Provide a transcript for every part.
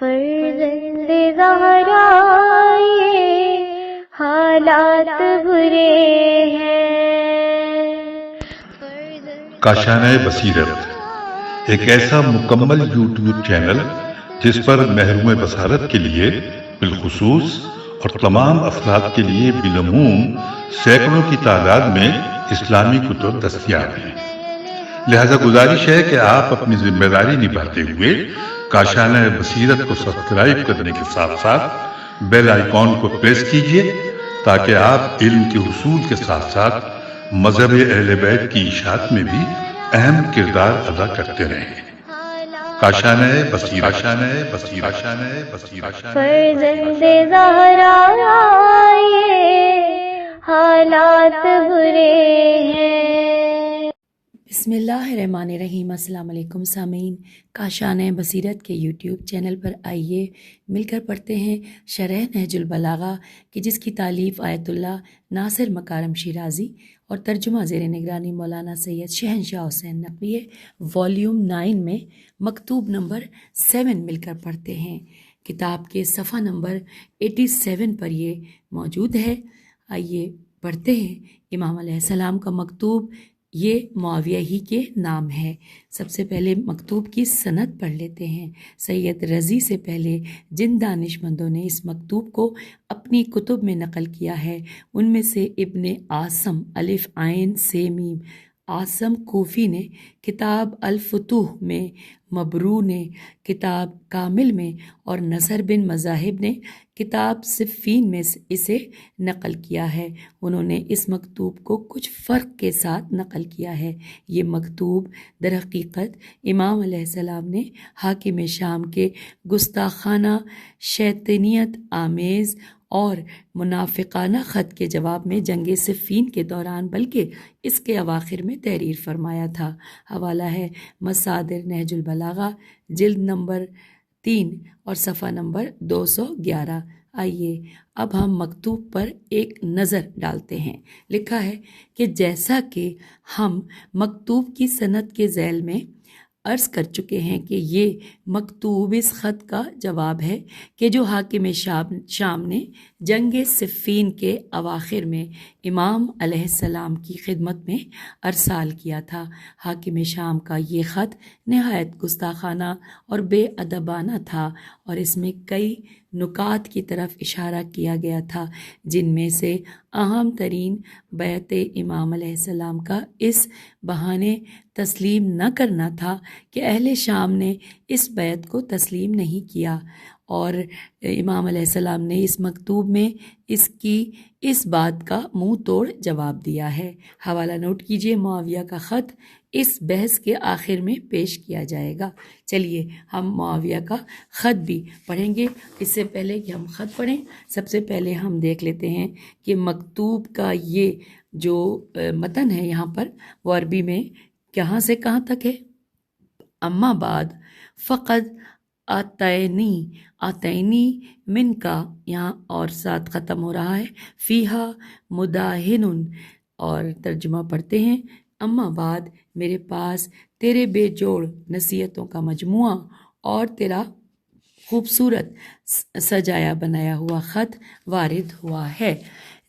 فرزند زہرا یہ حالات برے ہیں۔ کاشانۂ بصیرت ایک ایسا مکمل یوٹیوب چینل جس پر محروم بصارت کے لیے بالخصوص اور تمام افراد کے لیے بالعموم سینکڑوں کی تعداد میں اسلامی کتب دستیاب ہیں۔ لہذا گزارش ہے کہ آپ اپنی ذمہ داری نبھاتے ہوئے کاشانۂ بصیرت کو سبسکرائب کرنے کے ساتھ ساتھ بیل آئیکن کو پریس کیجیے تاکہ آپ علم کے حصول کے ساتھ ساتھ مذہب اہل بیت کی اشاعت میں بھی اہم کردار ادا کرتے رہیں۔ کاشانۂ بصیرت، کاشانۂ بصیرت، کاشانۂ بصیرت۔ فرزند زہرا یہ حالات برے ہیں۔ بسم اللہ الرحمن الرحیم۔ السلام علیکم سامعین، کاشانۂ بصیرت کے یوٹیوب چینل پر آئیے مل کر پڑھتے ہیں شرح نہج البلاغہ کہ جس کی تالیف آیت اللہ ناصر مکارم شیرازی اور ترجمہ زیر نگرانی مولانا سید شہنشاہ حسین نقوی ہے۔ والیوم 9 میں مکتوب نمبر 7 مل کر پڑھتے ہیں۔ کتاب کے صفحہ نمبر 87 پر یہ موجود ہے۔ آئیے پڑھتے ہیں۔ امام علیہ السلام کا مکتوب یہ معاویہ ہی کے نام ہے۔ سب سے پہلے مکتوب کی سند پڑھ لیتے ہیں۔ سید رضی سے پہلے جن دانش مندوں نے اس مکتوب کو اپنی کتب میں نقل کیا ہے ان میں سے ابن عاصم الف عین سے میم عاصم کوفی نے کتاب الفتوح میں، مبرو نے کتاب کامل میں اور نصر بن مذاہب نے کتاب صفین میں اسے نقل کیا ہے۔ انہوں نے اس مکتوب کو کچھ فرق کے ساتھ نقل کیا ہے۔ یہ مکتوب در حقیقت امام علیہ السلام نے حاکم شام کے گستاخانہ، شیطنیت آمیز اور منافقانہ خط کے جواب میں جنگ صفین کے دوران بلکہ اس کے اواخر میں تحریر فرمایا تھا۔ حوالہ ہے مصادر نہج البلاغہ جلد نمبر 3 اور صفحہ نمبر 211۔ آئیے اب ہم مکتوب پر ایک نظر ڈالتے ہیں۔ لکھا ہے کہ جیسا کہ ہم مکتوب کی سند کے ذیل میں عرض کر چکے ہیں کہ یہ مکتوب اس خط کا جواب ہے کہ جو حاکم شام نے جنگ صفین کے اواخر میں امام علیہ السلام کی خدمت میں ارسال کیا تھا۔ حاکم شام کا یہ خط نہایت گستاخانہ اور بے ادبانہ تھا اور اس میں کئی نکات کی طرف اشارہ کیا گیا تھا، جن میں سے اہم ترین بیعت امام علیہ السلام کا اس بہانے تسلیم نہ کرنا تھا کہ اہل شام نے اس بیعت کو تسلیم نہیں کیا، اور امام علیہ السلام نے اس مکتوب میں اس بات کا منہ توڑ جواب دیا ہے۔ حوالہ نوٹ کیجیے، معاویہ کا خط اس بحث کے آخر میں پیش کیا جائے گا۔ چلیے ہم معاویہ کا خط بھی پڑھیں گے۔ اس سے پہلے کہ ہم خط پڑھیں، سب سے پہلے ہم دیکھ لیتے ہیں کہ مکتوب کا یہ جو متن ہے یہاں پر وہ عربی میں کہاں سے کہاں تک ہے۔ اما بعد فقد آتینی من کا یہاں اور ساتھ ختم ہو رہا ہے، فیہا مداہن، اور ترجمہ پڑھتے ہیں۔ اما بعد میرے پاس تیرے بے جوڑ نصیحتوں کا مجموعہ اور تیرا خوبصورت سجایا بنایا ہوا خط وارد ہوا ہے،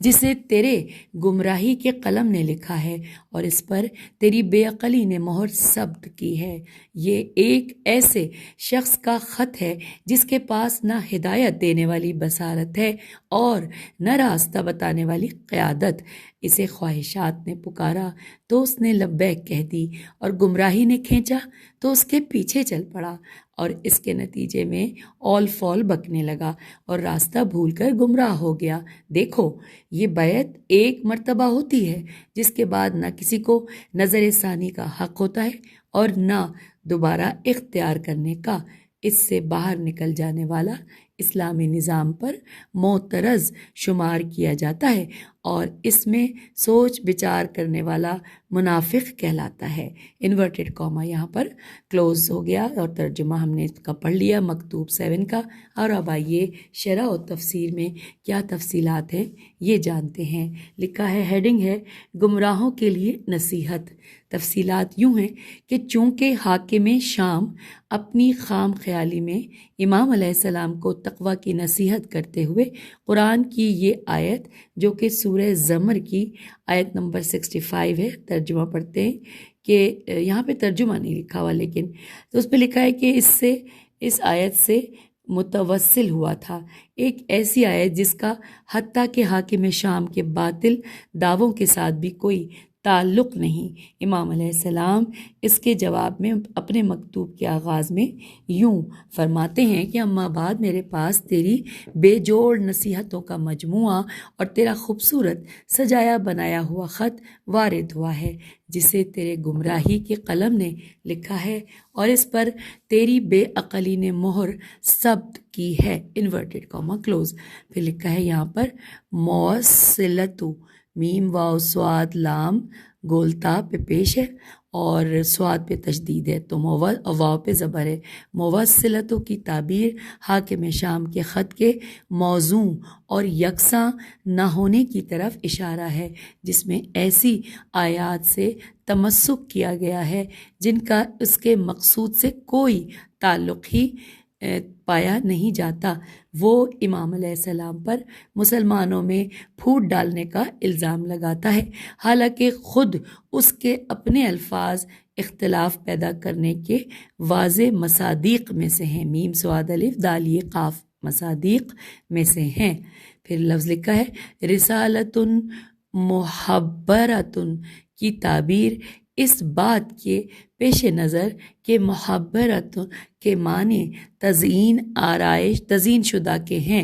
جسے تیرے گمراہی کے قلم نے لکھا ہے اور اس پر تیری بے عقلی نے مہر ثبت کی ہے۔ یہ ایک ایسے شخص کا خط ہے جس کے پاس نہ ہدایت دینے والی بصارت ہے اور نہ راستہ بتانے والی قیادت۔ اسے خواہشات نے پکارا تو اس نے لبیک کہہ دی، اور گمراہی نے کھینچا تو اس کے پیچھے چل پڑا، اور اس کے نتیجے میں اول فول بکنے لگا اور راستہ بھول کر گمراہ ہو گیا۔ دیکھو، یہ بیعت ایک مرتبہ ہوتی ہے جس کے بعد نہ کسی کو نظر ثانی کا حق ہوتا ہے اور نہ دوبارہ اختیار کرنے کا۔ اس سے باہر نکل جانے والا اسلامی نظام پر معترض شمار کیا جاتا ہے اور اس میں سوچ بچار کرنے والا منافق کہلاتا ہے۔ انورٹڈ کاما یہاں پر کلوز ہو گیا اور ترجمہ ہم نے اس کا پڑھ لیا مکتوب 7 کا۔ اور اب آئیے شرح و تفسیر میں کیا تفصیلات ہیں یہ جانتے ہیں۔ لکھا ہے، ہیڈنگ ہے گمراہوں کے لیے نصیحت۔ تفصیلات یوں ہیں کہ چونکہ حاکم شام اپنی خام خیالی میں امام علیہ السلام کو تقوی کی نصیحت کرتے ہوئے قرآن کی یہ آیت جو کہ سورہ زمر کی آیت نمبر 65 ہے، ترجمہ پڑھتے ہیں کہ یہاں پہ ترجمہ نہیں لکھا ہوا لیکن تو اس پہ لکھا ہے کہ اس آیت سے متوسل ہوا تھا، ایک ایسی آیت جس کا حتیٰ کہ حاکم شام کے باطل دعووں کے ساتھ بھی کوئی تعلق نہیں۔ امام علیہ السلام اس کے جواب میں اپنے مکتوب کے آغاز میں یوں فرماتے ہیں کہ اما بعد میرے پاس تیری بے جوڑ نصیحتوں کا مجموعہ اور تیرا خوبصورت سجایا بنایا ہوا خط وارد ہوا ہے جسے تیرے گمراہی کے قلم نے لکھا ہے اور اس پر تیری بے عقلی نے مہر ثبت کی ہے۔ Inverted comma close. پھر لکھا ہے یہاں پر موصلتو، میم واو صاد لام گولتا پہ پیش ہے اور صاد پہ تشدید ہے تو واو پہ زبر ہے۔ موصلتوں کی تعبیر حاکم شام کے خط کے موزوں اور یکساں نہ ہونے کی طرف اشارہ ہے جس میں ایسی آیات سے تمسک کیا گیا ہے جن کا اس کے مقصود سے کوئی تعلق ہی پایا نہیں جاتا۔ وہ امام علیہ السلام پر مسلمانوں میں پھوٹ ڈالنے کا الزام لگاتا ہے، حالانکہ خود اس کے اپنے الفاظ اختلاف پیدا کرنے کے واضح مصادیق میں سے ہیں۔ میم صاد الف دال یہ قاف مصادیق میں سے ہیں۔ پھر لفظ لکھا ہے رسالتن محبرتن کی تعبیر اس بات کے پیش نظر کہ محبرت کے معنی تزئین آرائش تزئین شدہ کے ہیں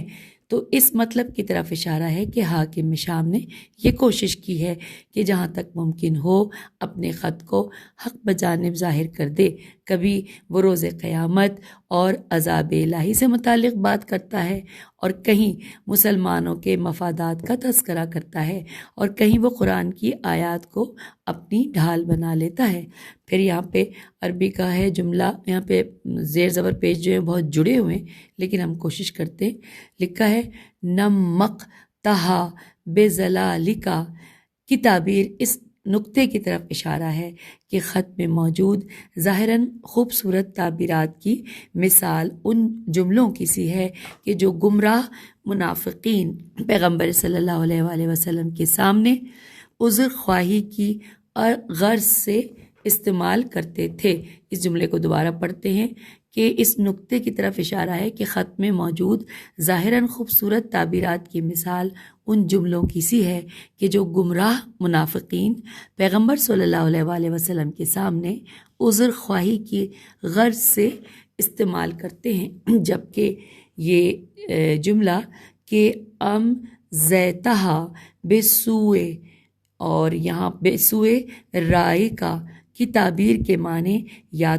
تو اس مطلب کی طرف اشارہ ہے کہ حاکم شام نے یہ کوشش کی ہے کہ جہاں تک ممکن ہو اپنے خط کو حق بجانب ظاہر کر دے۔ کبھی وہ روز قیامت اور عذاب الہی سے متعلق بات کرتا ہے اور کہیں مسلمانوں کے مفادات کا تذکرہ کرتا ہے اور کہیں وہ قرآن کی آیات کو اپنی ڈھال بنا لیتا ہے۔ پھر یہاں پہ عربی کا ہے جملہ، یہاں پہ زیر زبر پیش جو ہیں بہت جڑے ہوئے ہیں لیکن ہم کوشش کرتے ہیں۔ لکھا ہے نمق تہا بے ذلالکا کی تعبیر اس نقطے کی طرف اشارہ ہے کہ خط میں موجود ظاہراً خوبصورت تعبیرات کی مثال ان جملوں کی سی ہے کہ جو گمراہ منافقین پیغمبر صلی اللہ علیہ وآلہ وسلم کے سامنے عذر خواہی کی غرض سے استعمال کرتے تھے۔ اس جملے کو دوبارہ پڑھتے ہیں کہ اس نقطے کی طرف اشارہ ہے کہ خط میں موجود ظاہراً خوبصورت تعبیرات کی مثال ان جملوں کی سی ہے کہ جو گمراہ منافقین پیغمبر صلی اللہ علیہ وآلہ وسلم کے سامنے عذر خواہی کی غرض سے استعمال کرتے ہیں، جبکہ یہ جملہ کہ زیتہا بے سوئے اور یہاں بے سوئے رائے کا کی تعبیر کے معنی یا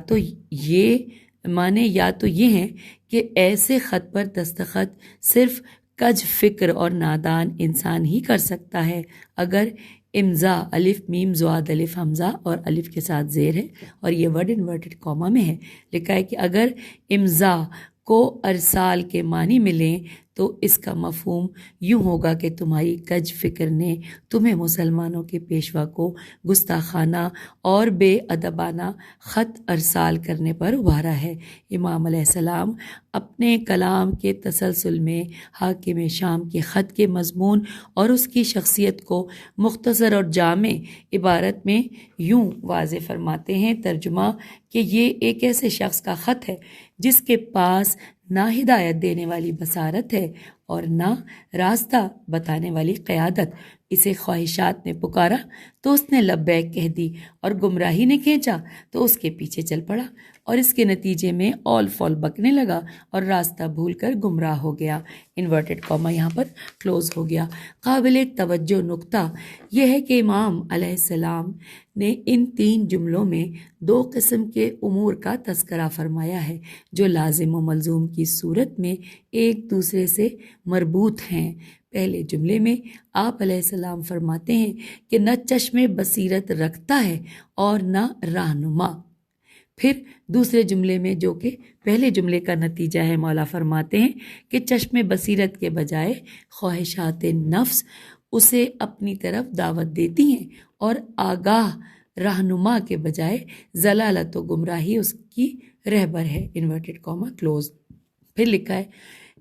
تو یہ ہیں کہ ایسے خط پر دستخط صرف کج فکر اور نادان انسان ہی کر سکتا ہے۔ اگر امضا الف میم زواد الف حمزہ اور الف کے ساتھ زیر ہے اور یہ ورڈ انورٹڈ کاما میں ہے۔ لکھا ہے کہ اگر امضا کو ارسال کے معنی میں لیں تو اس کا مفہوم یوں ہوگا کہ تمہاری کج فکر نے تمہیں مسلمانوں کے پیشوا کو گستاخانہ اور بے ادبانہ خط ارسال کرنے پر ابھارا ہے۔ امام علیہ السلام اپنے کلام کے تسلسل میں حاکم شام کے خط کے مضمون اور اس کی شخصیت کو مختصر اور جامع عبارت میں یوں واضح فرماتے ہیں، ترجمہ کہ یہ ایک ایسے شخص کا خط ہے جس کے پاس نہ ہدایت دینے والی بصارت ہے اور نہ راستہ بتانے والی قیادت۔ اسے خواہشات نے پکارا تو اس نے لبیک کہہ دی اور گمراہی نے کھینچا تو اس کے پیچھے چل پڑا اور اس کے نتیجے میں اول فول بکنے لگا اور راستہ بھول کر گمراہ ہو گیا۔ انورٹڈ کاما یہاں پر کلوز ہو گیا۔ قابل توجہ نقطہ یہ ہے کہ امام علیہ السلام نے ان 3 جملوں میں 2 قسم کے امور کا تذکرہ فرمایا ہے جو لازم و ملزوم کی کی صورت میں ایک دوسرے سے مربوط ہیں۔ پہلے جملے میں آپ علیہ السلام فرماتے ہیں کہ نہ چشم بصیرت رکھتا ہے اور نہ رہنما۔ پھر دوسرے جملے میں جو کہ پہلے جملے کا نتیجہ ہے، مولا فرماتے ہیں کہ چشم بصیرت کے بجائے خواہشات نفس اسے اپنی طرف دعوت دیتی ہیں اور آگاہ رہنما کے بجائے ضلالت و گمراہی اس کی رہبر ہے، انورٹڈ کاما کلوز۔ پھر لکھا ہے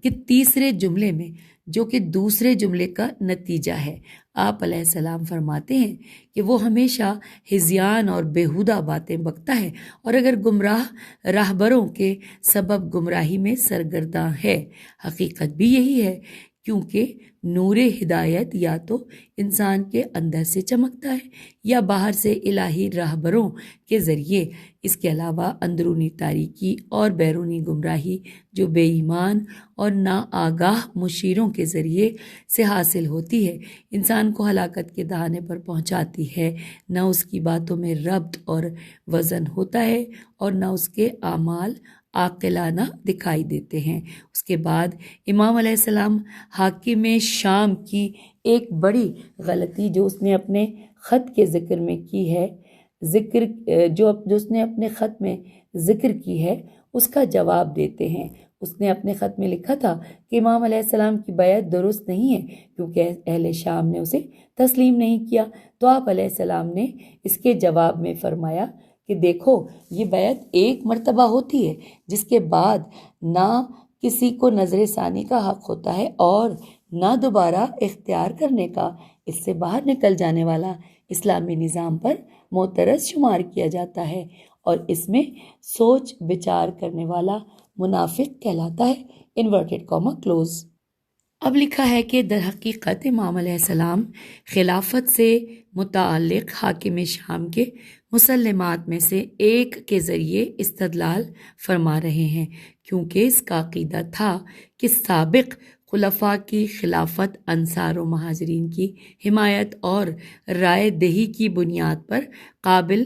کہ تیسرے جملے میں جو کہ دوسرے جملے کا نتیجہ ہے، آپ علیہ السلام فرماتے ہیں کہ وہ ہمیشہ ہذیان اور بیہودہ باتیں بکتا ہے اور اگر گمراہ راہبروں کے سبب گمراہی میں سرگرداں ہے۔ حقیقت بھی یہی ہے، کیونکہ نور ہدایت یا تو انسان کے اندر سے چمکتا ہے یا باہر سے الہی راہبروں کے ذریعے۔ اس کے علاوہ اندرونی تاریکی اور بیرونی گمراہی جو بے ایمان اور ناآگاہ مشیروں کے ذریعے سے حاصل ہوتی ہے، انسان کو ہلاکت کے دہانے پر پہنچاتی ہے۔ نہ اس کی باتوں میں ربط اور وزن ہوتا ہے اور نہ اس کے اعمال عاقلانہ دکھائی دیتے ہیں۔ اس کے بعد امام علیہ السلام حاکم شام کی ایک بڑی غلطی جو اس نے اپنے خط کے ذکر میں کی ہے، جو اس نے اپنے خط میں ذکر کی ہے، اس کا جواب دیتے ہیں۔ اس نے اپنے خط میں لکھا تھا کہ امام علیہ السلام کی بیعت درست نہیں ہے کیونکہ اہل شام نے اسے تسلیم نہیں کیا۔ تو آپ علیہ السلام نے اس کے جواب میں فرمایا کہ دیکھو، یہ بیعت ایک مرتبہ ہوتی ہے جس کے بعد نہ کسی کو نظر ثانی کا حق ہوتا ہے اور نہ دوبارہ اختیار کرنے کا۔ اس سے باہر نکل جانے والا اسلامی نظام پر معترض شمار کیا جاتا ہے اور اس میں سوچ بچار کرنے والا منافق کہلاتا ہے، انورٹڈ کاما کلوز۔ اب لکھا ہے کہ در حقیقت امام علیہ السلام خلافت سے متعلق حاکم شام کے مسلمات میں سے ایک کے ذریعے استدلال فرما رہے ہیں، کیونکہ اس کا عقیدہ تھا کہ سابق خلفاء کی خلافت انصار و مہاجرین کی حمایت اور رائے دہی کی بنیاد پر قابل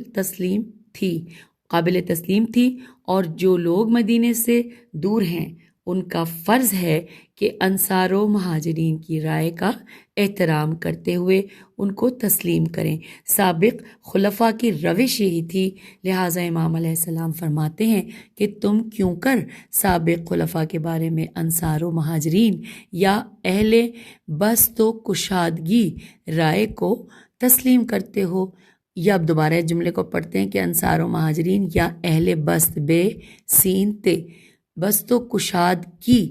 تسلیم تھی اور جو لوگ مدینے سے دور ہیں ان کا فرض ہے کہ انصار و مہاجرین کی رائے کا احترام کرتے ہوئے ان کو تسلیم کریں۔ سابق خلفاء کی روش یہی تھی، لہٰذا امام علیہ السلام فرماتے ہیں کہ تم کیوں کر سابق خلفاء کے بارے میں انصار و مہاجرین یا اہل بسط و کشادگی رائے کو تسلیم کرتے ہو؟ یا اب دوبارہ جملے کو پڑھتے ہیں کہ انصار و مہاجرین یا اہل بسط بے سین تے بسط و کشاد کی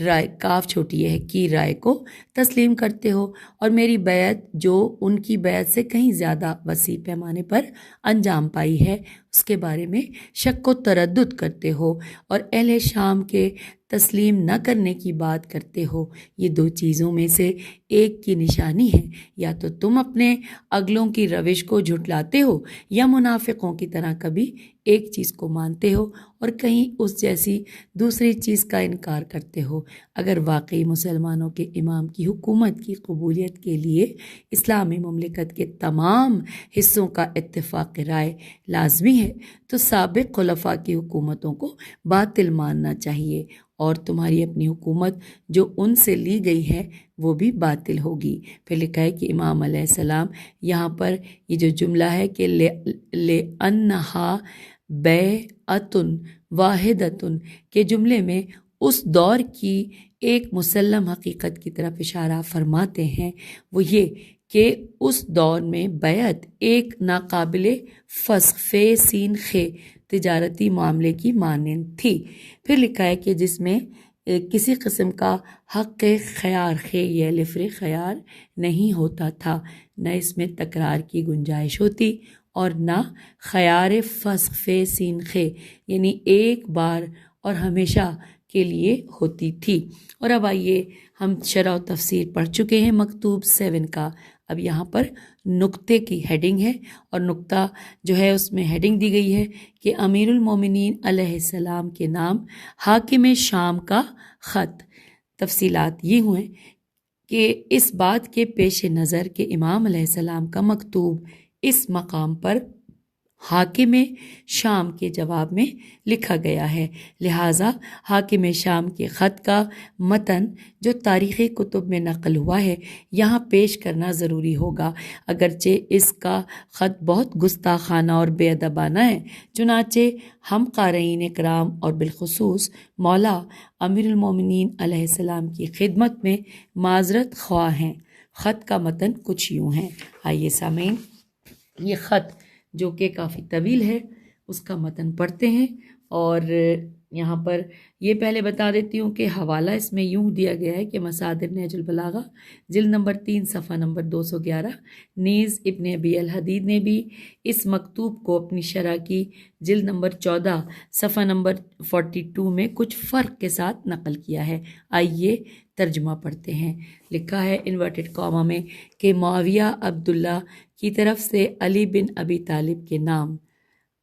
رائے، کاف چھوٹی ہے، کی رائے کو تسلیم کرتے ہو اور میری بیعت جو ان کی بیعت سے کہیں زیادہ وسیع پیمانے پر انجام پائی ہے اس کے بارے میں شک و تردد کرتے ہو اور اہل شام کے تسلیم نہ کرنے کی بات کرتے ہو۔ یہ دو چیزوں میں سے ایک کی نشانی ہے، یا تو تم اپنے اگلوں کی روش کو جھٹلاتے ہو یا منافقوں کی طرح کبھی ایک چیز کو مانتے ہو اور کہیں اس جیسی دوسری چیز کا انکار کرتے ہو۔ اگر واقعی مسلمانوں کے امام کی حکومت کی قبولیت کے لیے اسلامی مملکت کے تمام حصوں کا اتفاق رائے لازمی ہے تو سابق خلفاء کی حکومتوں کو باطل ماننا چاہیے اور تمہاری اپنی حکومت جو ان سے لی گئی ہے وہ بھی باطل ہوگی۔ پھر لکھا ہے کہ امام علیہ السلام یہاں پر یہ جو جملہ ہے کہ لِأَنَّهَا بَيْعَةٌ وَاحِدَةٌ کے جملے میں اس دور کی ایک مسلم حقیقت کی طرف اشارہ فرماتے ہیں، وہ یہ کہ اس دور میں بیعت ایک ناقابل فسخ فے سین خے تجارتی معاملے کی مانند تھی۔ پھر لکھا ہے کہ جس میں کسی قسم کا حق خیار خے یا لفر خیار نہیں ہوتا تھا، نہ اس میں تکرار کی گنجائش ہوتی اور نہ خیار فسخ فے سین خے یعنی ایک بار اور ہمیشہ کے لیے ہوتی تھی۔ اور اب آئیے، ہم شرح و تفسیر پڑھ چکے ہیں مکتوب 7 کا، اب یہاں پر نقطے کی ہیڈنگ ہے اور نقطہ جو ہے اس میں ہیڈنگ دی گئی ہے کہ امیر المومنین علیہ السلام کے نام حاکم شام کا خط۔ تفصیلات یہ ہوئیں کہ اس بات کے پیش نظر کہ امام علیہ السلام کا مکتوب اس مقام پر حاکم شام کے جواب میں لکھا گیا ہے، لہٰذا حاکم شام کے خط کا متن جو تاریخی کتب میں نقل ہوا ہے یہاں پیش کرنا ضروری ہوگا، اگرچہ اس کا خط بہت گستاخانہ اور بے ادبانہ ہے، چنانچہ ہم قارئین کرام اور بالخصوص مولا امیر المومنین علیہ السلام کی خدمت میں معذرت خواہ ہیں۔ خط کا متن کچھ یوں ہے۔ آئیے سامعین، یہ خط جو کہ کافی طویل ہے اس کا متن پڑھتے ہیں، اور یہاں پر یہ پہلے بتا دیتی ہوں کہ حوالہ اس میں یوں دیا گیا ہے کہ مصادر نہج البلاغہ جلد نمبر 3 صفحہ نمبر 211، نیز ابن ابی الحدید نے بھی اس مکتوب کو اپنی شرح کی جلد نمبر 14 صفحہ نمبر 42 میں کچھ فرق کے ساتھ نقل کیا ہے۔ آئیے ترجمہ پڑھتے ہیں۔ لکھا ہے انورٹڈ کاما میں کہ معاویہ عبداللہ کی طرف سے علی بن ابی طالب کے نام،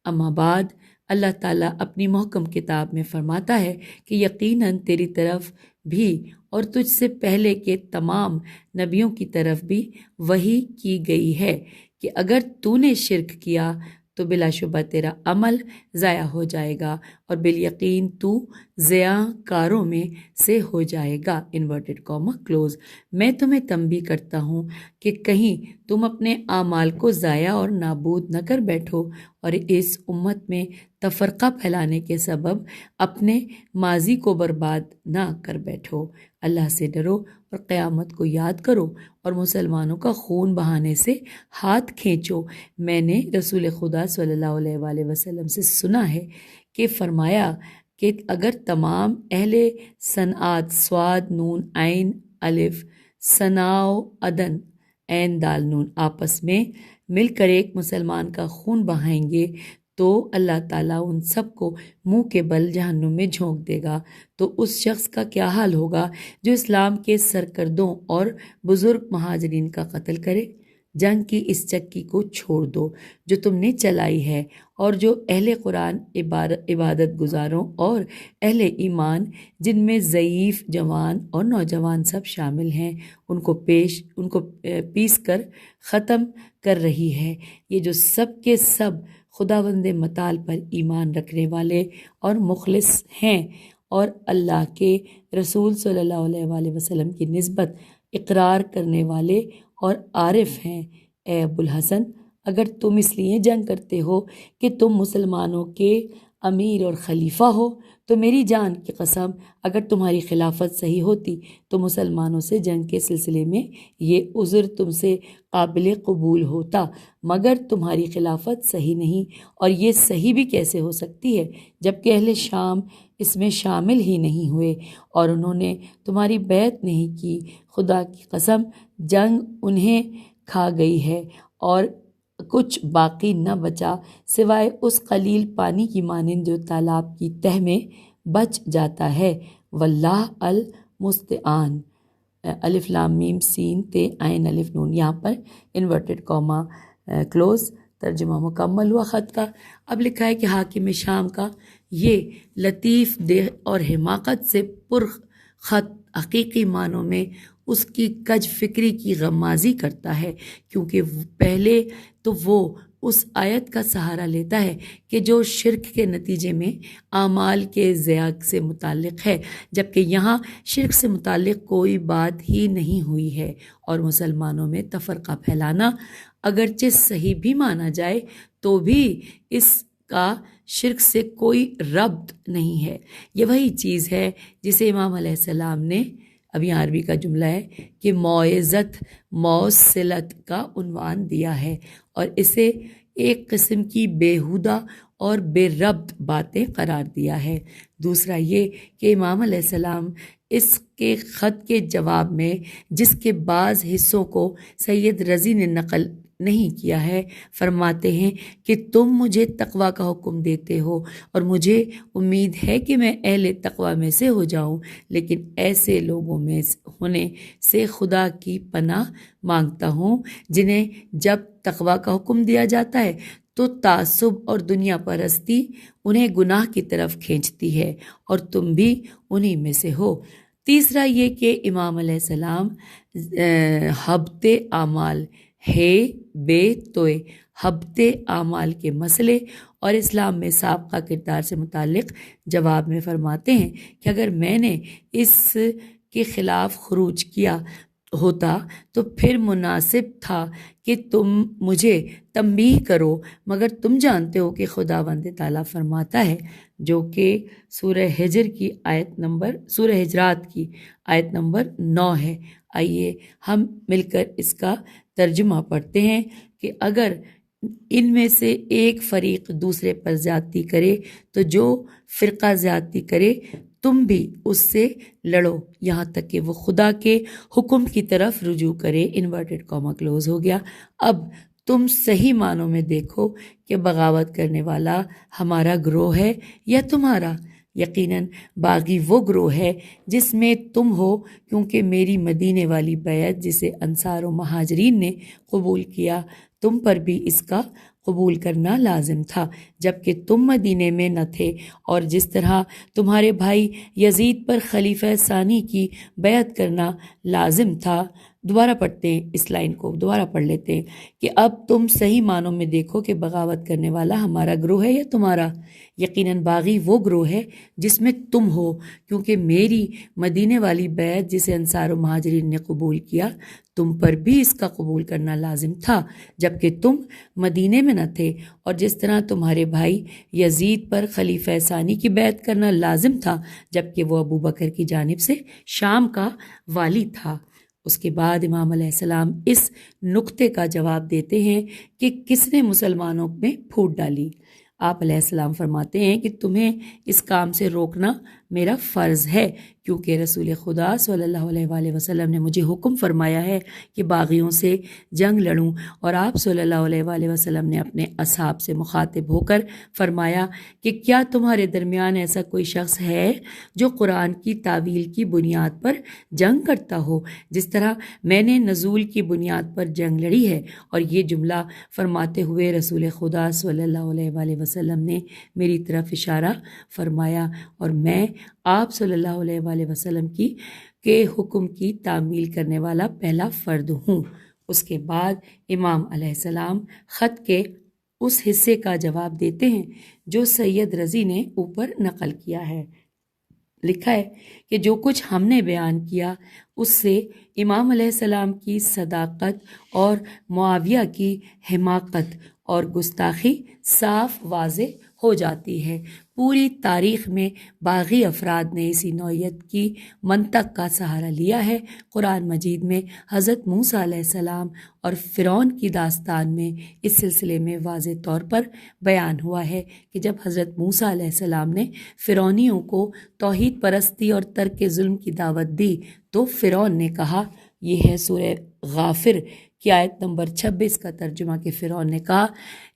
اما بعد اللہ تعالیٰ اپنی محکم کتاب میں فرماتا ہے کہ یقیناً تیری طرف بھی اور تجھ سے پہلے کے تمام نبیوں کی طرف بھی وحی کی گئی ہے کہ اگر تو نے شرک کیا تو بلا شبہ تیرا عمل ضائع ہو جائے گا اور بالیقین تو ضیاع کاروں میں سے ہو جائے گا، انورٹڈ کاما کلوز۔ میں تمہیں تنبیہ کرتا ہوں کہ کہیں تم اپنے اعمال کو ضائع اور نابود نہ کر بیٹھو اور اس امت میں تفرقہ پھیلانے کے سبب اپنے ماضی کو برباد نہ کر بیٹھو۔ اللہ سے ڈرو اور قیامت کو یاد کرو اور مسلمانوں کا خون بہانے سے ہاتھ کھینچو۔ میں نے رسول خدا صلی اللہ علیہ وآلہ وسلم سے سنا ہے کہ فرمایا کہ اگر تمام اہل صنعات صاد نون عین الف صناو عدن عین دال نون آپس میں مل کر ایک مسلمان کا خون بہائیں گے تو اللہ تعالیٰ ان سب کو منہ کے بل جہنم میں جھونک دے گا۔ تو اس شخص کا کیا حال ہوگا جو اسلام کے سرکردوں اور بزرگ مہاجرین کا قتل کرے؟ جنگ کی اس چکی کو چھوڑ دو جو تم نے چلائی ہے، اور جو اہل قرآن عبادت گزاروں اور اہل ایمان جن میں ضعیف جوان اور نوجوان سب شامل ہیں ان کو پیس کر ختم کر رہی ہے۔ یہ جو سب کے سب خداوند متعال پر ایمان رکھنے والے اور مخلص ہیں اور اللہ کے رسول صلی اللہ علیہ وآلہ وسلم کی نسبت اقرار کرنے والے اور عارف ہیں۔ اے ابو الحسن، اگر تم اس لیے جنگ کرتے ہو کہ تم مسلمانوں کے امیر اور خلیفہ ہو تو میری جان کی قسم اگر تمہاری خلافت صحیح ہوتی تو مسلمانوں سے جنگ کے سلسلے میں یہ عذر تم سے قابل قبول ہوتا، مگر تمہاری خلافت صحیح نہیں، اور یہ صحیح بھی کیسے ہو سکتی ہے جبکہ اہل شام اس میں شامل ہی نہیں ہوئے اور انہوں نے تمہاری بیعت نہیں کی۔ خدا کی قسم جنگ انہیں کھا گئی ہے اور کچھ باقی نہ بچا سوائے اس قلیل پانی کی مانند جو تالاب کی تہ میں بچ جاتا ہے۔ واللہ المستعان، الف لام میم سین تے عین الف نون، یہاں پر انورٹڈ کاما کلوز۔ ترجمہ مکمل ہوا خط کا۔ اب لکھا ہے کہ حاکم شام کا یہ لطیف دہ اور حماقت سے پر خط حقیقی معنوں میں اس کی کج فکری کی غمازی کرتا ہے، کیونکہ پہلے تو وہ اس آیت کا سہارا لیتا ہے کہ جو شرک کے نتیجے میں اعمال کے ضیاع سے متعلق ہے، جبکہ یہاں شرک سے متعلق کوئی بات ہی نہیں ہوئی ہے، اور مسلمانوں میں تفرقہ پھیلانا اگرچہ صحیح بھی مانا جائے تو بھی اس کا شرک سے کوئی ربط نہیں ہے۔ یہ وہی چیز ہے جسے امام علیہ السلام نے، اب یہاں عربی کا جملہ ہے کہ موعظت موصلت کا عنوان دیا ہے، اور اسے ایک قسم کی بیہودہ اور بے ربط باتیں قرار دیا ہے۔ دوسرا یہ کہ امام علیہ السلام اس کے خط کے جواب میں جس کے بعض حصوں کو سید رضی نے نقل نہیں کیا ہے، فرماتے ہیں کہ تم مجھے تقوی کا حکم دیتے ہو اور مجھے امید ہے کہ میں اہل تقوی میں سے ہو جاؤں، لیکن ایسے لوگوں میں ہونے سے خدا کی پناہ مانگتا ہوں جنہیں جب تقوی کا حکم دیا جاتا ہے تو تعصب اور دنیا پرستی انہیں گناہ کی طرف کھینچتی ہے، اور تم بھی انہی میں سے ہو۔ تیسرا یہ کہ امام علیہ السلام حبت اعمال ہے بے توئے ہبتے اعمال کے مسئلے اور اسلام میں سابقہ کردار سے متعلق جواب میں فرماتے ہیں کہ اگر میں نے اس کے خلاف خروج کیا ہوتا تو پھر مناسب تھا کہ تم مجھے تنبیہ کرو، مگر تم جانتے ہو کہ خداوند تعالیٰ فرماتا ہے، جو کہ سورہ حجرات کی آیت نمبر 9 ہے۔ آئیے ہم مل کر اس کا ترجمہ پڑھتے ہیں کہ اگر ان میں سے ایک فریق دوسرے پر زیادتی کرے تو جو فرقہ زیادتی کرے تم بھی اس سے لڑو یہاں تک کہ وہ خدا کے حکم کی طرف رجوع کرے۔ انورٹڈ کاما کلوز ہو گیا۔ اب تم صحیح معنوں میں دیکھو کہ بغاوت کرنے والا ہمارا گروہ ہے یا تمہارا؟ یقیناً باغی وہ گروہ ہے جس میں تم ہو، کیونکہ میری مدینے والی بیعت جسے انصار و مہاجرین نے قبول کیا تم پر بھی اس کا قبول کرنا لازم تھا جبکہ تم مدینے میں نہ تھے، اور جس طرح تمہارے بھائی یزید پر خلیفہ ثانی کی بیعت کرنا لازم تھا۔ دوبارہ پڑھتے ہیں، اس لائن کو دوبارہ پڑھ لیتے ہیں کہ اب تم صحیح معنوں میں دیکھو کہ بغاوت کرنے والا ہمارا گروہ ہے یا تمہارا؟ یقیناً باغی وہ گروہ ہے جس میں تم ہو، کیونکہ میری مدینے والی بیعت جسے انصار و مہاجرین نے قبول کیا تم پر بھی اس کا قبول کرنا لازم تھا جبکہ تم مدینے میں نہ تھے، اور جس طرح تمہارے بھائی یزید پر خلیفہ ثانی کی بیعت کرنا لازم تھا جبکہ وہ ابو بکر کی جانب سے شام کا والی تھا۔ اس کے بعد امام علیہ السلام اس نقطے کا جواب دیتے ہیں کہ کس نے مسلمانوں میں پھوٹ ڈالی۔ آپ علیہ السلام فرماتے ہیں کہ تمہیں اس کام سے روکنا میرا فرض ہے، کیونکہ رسول خدا صلی اللہ علیہ وآلہ وسلم نے مجھے حکم فرمایا ہے کہ باغیوں سے جنگ لڑوں، اور آپ صلی اللہ علیہ وآلہ وسلم نے اپنے اصحاب سے مخاطب ہو کر فرمایا کہ کیا تمہارے درمیان ایسا کوئی شخص ہے جو قرآن کی تعویل کی بنیاد پر جنگ کرتا ہو جس طرح میں نے نزول کی بنیاد پر جنگ لڑی ہے؟ اور یہ جملہ فرماتے ہوئے رسول خدا صلی اللہ علیہ وآلہ وسلم نے میری طرف اشارہ فرمایا، اور میں آپ صلی اللہ علیہ وآلہ وسلم کے حکم کی تعمیل کرنے والا پہلا فرد ہوں۔ اس کے بعد امام علیہ السلام خط کے اس حصے کا جواب دیتے ہیں جو سید رضی نے اوپر نقل کیا ہے۔ لکھا ہے کہ جو کچھ ہم نے بیان کیا اس سے امام علیہ السلام کی صداقت اور معاویہ کی حماقت اور گستاخی صاف واضح ہو جاتی ہے۔ پوری تاریخ میں باغی افراد نے اسی نوعیت کی منطق کا سہارا لیا ہے۔ قرآن مجید میں حضرت موسیٰ علیہ السلام اور فرعون کی داستان میں اس سلسلے میں واضح طور پر بیان ہوا ہے کہ جب حضرت موسیٰ علیہ السلام نے فرعونیوں کو توحید پرستی اور ترک ظلم کی دعوت دی تو فرعون نے کہا، یہ ہے سورہ غافر کی آیت نمبر 26 کا ترجمہ، کہ فرعون نے کہا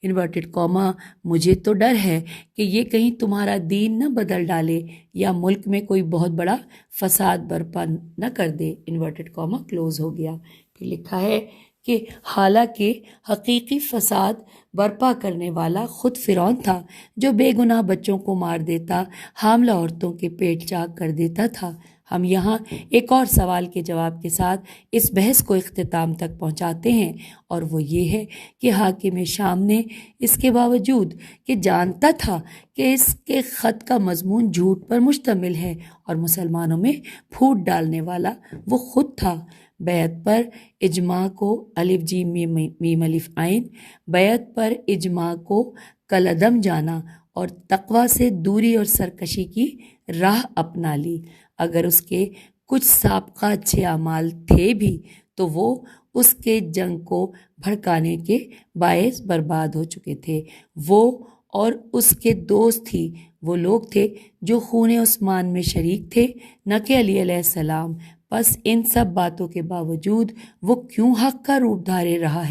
انورٹڈ کاما مجھے تو ڈر ہے کہ یہ کہیں تمہارا دین نہ بدل ڈالے یا ملک میں کوئی بہت بڑا فساد برپا نہ کر دے، انورٹڈ کاما کلوز ہو گیا۔ پھر لکھا ہے کہ حالانکہ حقیقی فساد برپا کرنے والا خود فرعون تھا جو بے گناہ بچوں کو مار دیتا، حاملہ عورتوں کے پیٹ چاک کر دیتا تھا۔ ہم یہاں ایک اور سوال کے جواب کے ساتھ اس بحث کو اختتام تک پہنچاتے ہیں، اور وہ یہ ہے کہ حاکم شام نے اس کے باوجود کہ جانتا تھا کہ اس کے خط کا مضمون جھوٹ پر مشتمل ہے اور مسلمانوں میں پھوٹ ڈالنے والا وہ خود تھا، بیعت پر اجماع کو الف جیم میم الف عین، بیعت پر اجماع کو کالعدم جانا اور تقوی سے دوری اور سرکشی کی راہ اپنا لی۔ اگر اس کے کچھ سابقہ اچھے اعمال تھے بھی تو وہ اس کے جنگ کو بھڑکانے کے باعث برباد ہو چکے تھے۔ وہ اور اس کے دوست ہی وہ لوگ تھے جو خون عثمان میں شریک تھے، نہ کہ علی علیہ السلام۔ بس ان سب باتوں کے باوجود وہ کیوں حق کا روپ دھارے رہا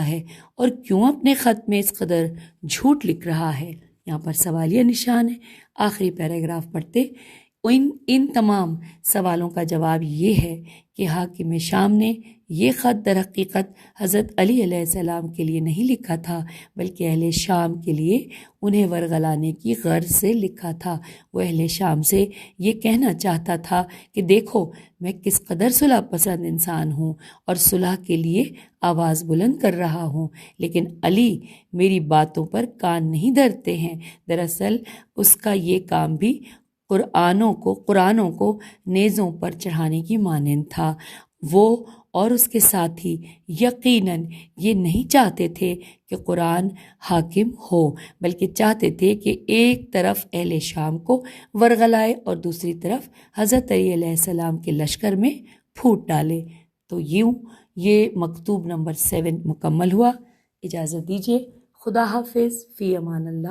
ہے اور کیوں اپنے خط میں اس قدر جھوٹ لکھ رہا ہے؟ یہاں پر سوالیہ نشان ہے۔ آخری پیراگراف پڑھتے ان تمام سوالوں کا جواب یہ ہے کہ حاکم شام نے یہ خط در حقیقت حضرت علی علیہ السلام کے لیے نہیں لکھا تھا، بلکہ اہل شام کے لیے انہیں ورغلانے کی غرض سے لکھا تھا۔ وہ اہل شام سے یہ کہنا چاہتا تھا کہ دیکھو میں کس قدر صلح پسند انسان ہوں اور صلح کے لیے آواز بلند کر رہا ہوں، لیکن علی میری باتوں پر کان نہیں دھرتے ہیں۔ دراصل اس کا یہ کام بھی قرآنوں کو نیزوں پر چڑھانے کی مانند تھا۔ وہ اور اس کے ساتھی یقیناً یہ نہیں چاہتے تھے کہ قرآن حاکم ہو، بلکہ چاہتے تھے کہ ایک طرف اہل شام کو ورغلائے اور دوسری طرف حضرت علی علیہ السلام کے لشکر میں پھوٹ ڈالے۔ تو یوں یہ مکتوب نمبر 7 مکمل ہوا۔ اجازت دیجیے، خدا حافظ، فی امان اللہ۔